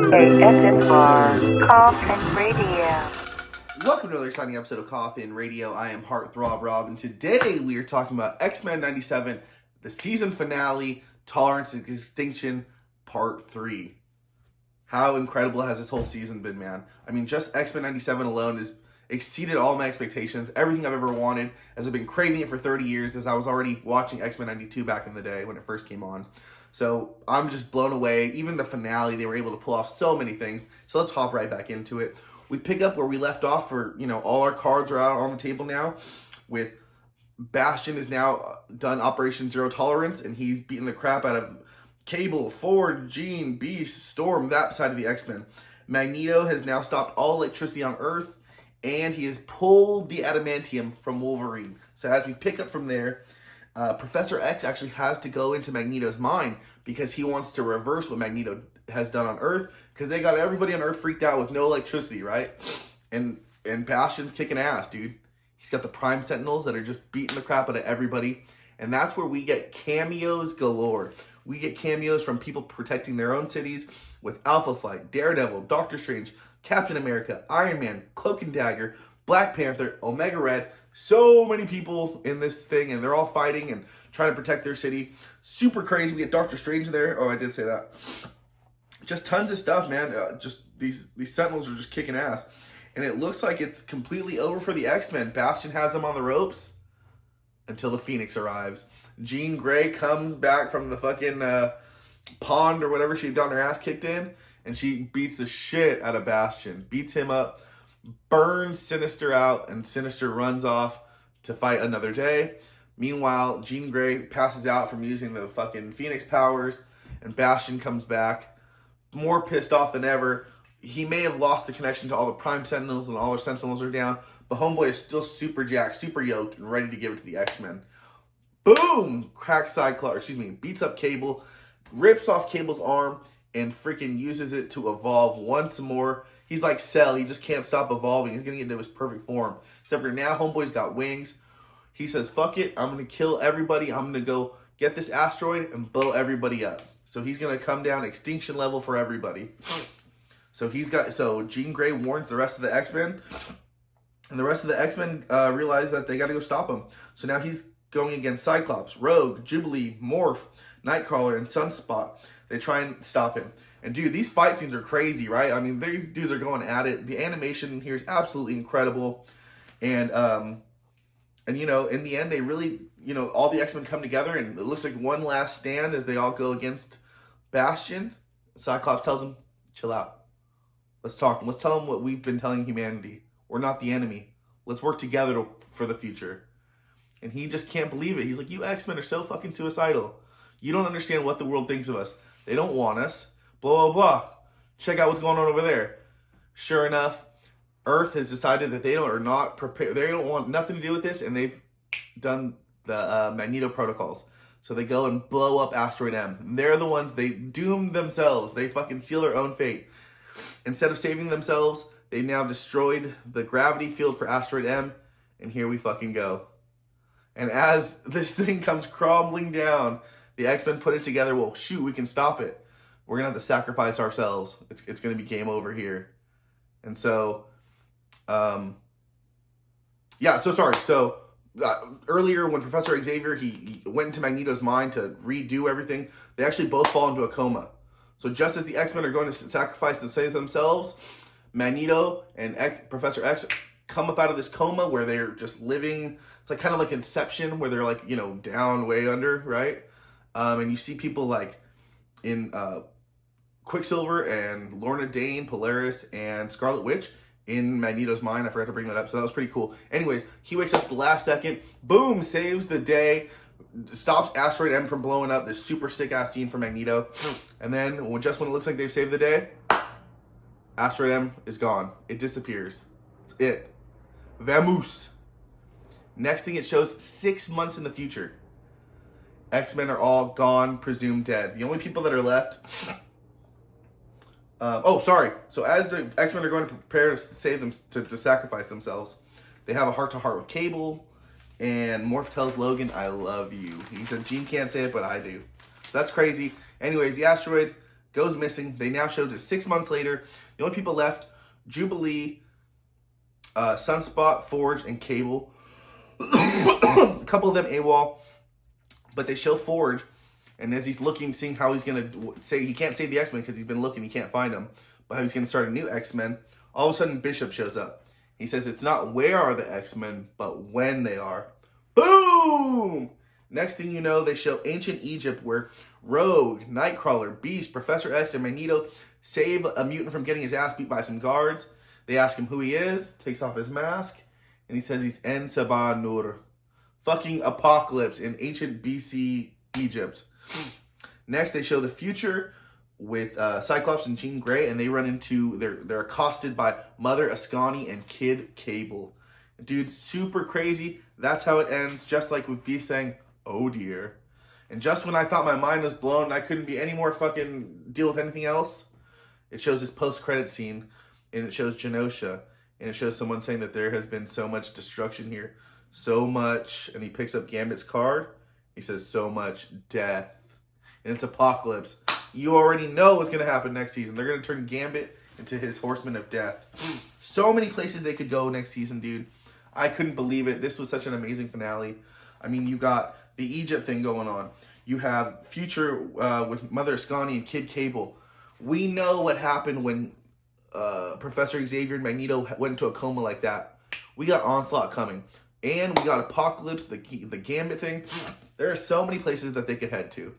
ASMR Coffin Radio. Welcome to another exciting episode of Coffin Radio. I am Heartthrob Rob, and today we are talking about X-Men 97, the season finale, Tolerance and Extinction, Part 3. How incredible has this whole season been, man? I mean, just X-Men 97 alone has exceeded all my expectations, everything I've ever wanted, as I've been craving it for 30 years, as I was already watching X-Men 92 back in the day when it first came on. So I'm just blown away. Even the finale, they were able to pull off so many things. So let's hop right back into it. We pick up where we left off for, all our cards are out on the table now. With Bastion is now done Operation Zero Tolerance, and he's beating the crap out of Cable, Ford, Jean, Beast, Storm, that side of the X-Men. Magneto has now stopped all electricity on Earth, and he has pulled the adamantium from Wolverine. So as we pick up from there, Professor X actually has to go into Magneto's mind because he wants to reverse what Magneto has done on Earth, because they got everybody on Earth freaked out with no electricity, right? And Bastion's kicking ass, dude. He's got the Prime Sentinels that are just beating the crap out of everybody, and that's where we get cameos galore. We get cameos from people protecting their own cities with Alpha Flight, Daredevil, Doctor Strange, Captain America, Iron Man, Cloak and Dagger, Black Panther, Omega Red. So many people in this thing, and they're all fighting and trying to protect their city. Super crazy. We get Doctor Strange there. Oh, I did say that. Just tons of stuff, man. Just these Sentinels are just kicking ass. And it looks like it's completely over for the X-Men. Bastion has them on the ropes until the Phoenix arrives. Jean Grey comes back from the fucking pond or whatever she'd gotten her ass kicked in, and she beats the shit out of Bastion. Beats him up. Burns Sinister out, and Sinister runs off to fight another day. Meanwhile, Jean Grey passes out from using the fucking Phoenix powers, and Bastion comes back, more pissed off than ever. He may have lost the connection to all the Prime Sentinels, and all their Sentinels are down, but Homeboy is still super jacked, super yoked, and ready to give it to the X-Men. Boom! Cracks beats up Cable, rips off Cable's arm, and freaking uses it to evolve once more. He's like Cell. He just can't stop evolving. He's going to get into his perfect form. Except for now, Homeboy's got wings. He says, fuck it. I'm going to kill everybody. I'm going to go get this asteroid and blow everybody up. So he's going to come down extinction level for everybody. So Jean Grey warns the rest of the X-Men. And the rest of the X-Men realize that they got to go stop him. So now he's going against Cyclops, Rogue, Jubilee, Morph, Nightcrawler, and Sunspot. They try and stop him. And dude, these fight scenes are crazy, right? I mean, these dudes are going at it. The animation here is absolutely incredible. And in the end, they really, all the X-Men come together, and it looks like one last stand as they all go against Bastion. Cyclops tells them, chill out. Let's talk. Let's tell them what we've been telling humanity. We're not the enemy. Let's work together for the future. And he just can't believe it. He's like, you X-Men are so fucking suicidal. You don't understand what the world thinks of us. They don't want us. Blah, blah, blah. Check out what's going on over there. Sure enough, Earth has decided that they are not prepared. They don't want nothing to do with this, and they've done the Magneto protocols. So they go and blow up Asteroid M. They're the ones, they doomed themselves. They fucking seal their own fate. Instead of saving themselves, they've now destroyed the gravity field for Asteroid M, and here we fucking go. And as this thing comes crumbling down, the X-Men put it together. Well, shoot, we can stop it. We're going to have to sacrifice ourselves. It's going to be game over here. And so, earlier when Professor Xavier, he went into Magneto's mind to redo everything, they actually both fall into a coma. So just as the X-Men are going to sacrifice to save themselves, Magneto and Professor X come up out of this coma where they're just living. It's like kind of like Inception, where they're like, down way under, right? And you see people like in Quicksilver and Lorna Dane, Polaris, and Scarlet Witch in Magneto's mind. I forgot to bring that up, so that was pretty cool. Anyways, he wakes up at the last second, boom, saves the day, stops Asteroid M from blowing up. This super sick-ass scene for Magneto. And then, just when it looks like they've saved the day, Asteroid M is gone. It disappears. That's it. Vamoose. Next thing, it shows 6 months in the future. X-Men are all gone, presumed dead. The only people that are left... So as the X-Men are going to prepare to save them, to sacrifice themselves, they have a heart-to-heart with Cable, and Morph tells Logan, I love you. He said, Jean can't say it, but I do. So that's crazy. Anyways, the asteroid goes missing. They now show that 6 months later, the only people left, Jubilee, Sunspot, Forge, and Cable. A couple of them AWOL, but they show Forge, and as he's looking, seeing how he's going to say, he can't save the X-Men because he's been looking, he can't find them, but how he's going to start a new X-Men, all of a sudden Bishop shows up. He says it's not where are the X-Men, but when they are. Boom! Next thing you know, they show ancient Egypt where Rogue, Nightcrawler, Beast, Professor X, and Magneto save a mutant from getting his ass beat by some guards. They ask him who he is, takes off his mask, and he says he's En Sabah Nur. Fucking apocalypse in ancient BC Egypt. Next, they show the future with Cyclops and Jean Grey, and they run into, they're accosted by Mother Ascani and Kid Cable. Dude, super crazy. That's how it ends, just like with Beast saying, oh dear. And just when I thought my mind was blown and I couldn't be any more fucking deal with anything else, it shows this post-credit scene, and it shows Genosha, and it shows someone saying that there has been so much destruction here. So much, and he picks up Gambit's card. He says, so much death. And it's Apocalypse. You already know what's going to happen next season. They're going to turn Gambit into his Horseman of Death. So many places they could go next season, dude. I couldn't believe it. This was such an amazing finale. I mean, you got the Egypt thing going on. You have future with Mother Ascani and Kid Cable. We know what happened when Professor Xavier and Magneto went into a coma like that. We got Onslaught coming. And we got Apocalypse, the Gambit thing. There are so many places that they could head to.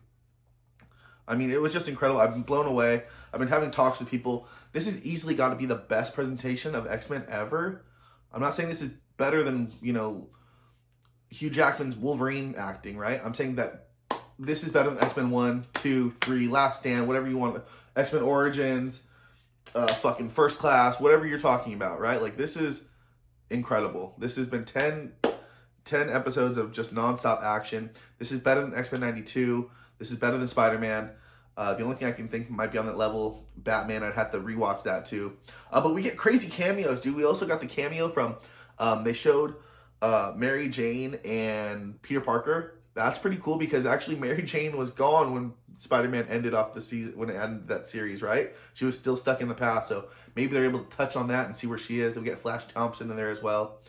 I mean, it was just incredible. I've been blown away. I've been having talks with people. This has easily got to be the best presentation of X-Men ever. I'm not saying this is better than, you know, Hugh Jackman's Wolverine acting, right? I'm saying that this is better than X-Men 1, 2, 3, Last Stand, whatever you want. X-Men Origins, fucking First Class, whatever you're talking about, right? Like, this is incredible. This has been 10 episodes of just nonstop action. This is better than X-Men 92. This is better than Spider-Man. The only thing I can think might be on that level, Batman. I'd have to rewatch that too. But we get crazy cameos, dude. We also got the cameo from, they showed Mary Jane and Peter Parker. That's pretty cool because actually Mary Jane was gone when Spider-Man ended off the season, when it ended that series, right? She was still stuck in the past, so maybe they're able to touch on that and see where she is. We get Flash Thompson in there as well.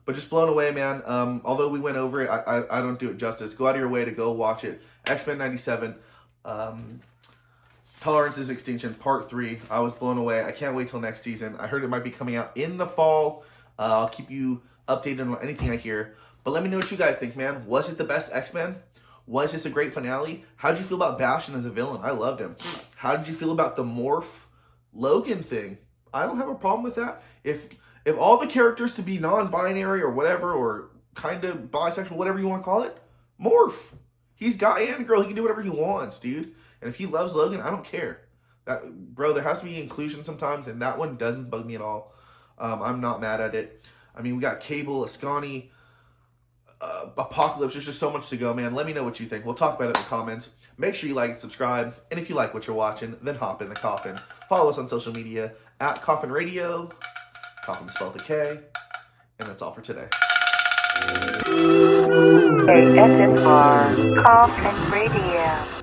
But just blown away, man. Although we went over it, I don't do it justice. Go out of your way to go watch it. X-Men 97, Tolerance's Extinction, Part 3. I was blown away. I can't wait till next season. I heard it might be coming out in the fall. I'll keep you updated on anything I hear. But let me know what you guys think, man. Was it the best X-Men? Was this a great finale? How did you feel about Bastion as a villain? I loved him. How did you feel about the Morph Logan thing? I don't have a problem with that. If all the characters to be non-binary or whatever, or kind of bisexual, whatever you want to call it, Morph. He's guy and girl. He can do whatever he wants, dude. And if he loves Logan, I don't care. Bro, there has to be inclusion sometimes, and that one doesn't bug me at all. I'm not mad at it. I mean, we got Cable, Ascani, Apocalypse. There's just so much to go, man. Let me know what you think. We'll talk about it in the comments. Make sure you like and subscribe. And if you like what you're watching, then hop in the coffin. Follow us on social media at Coffin Radio. Coffin spelled with a K. And that's all for today. ASMR Coffin Radio.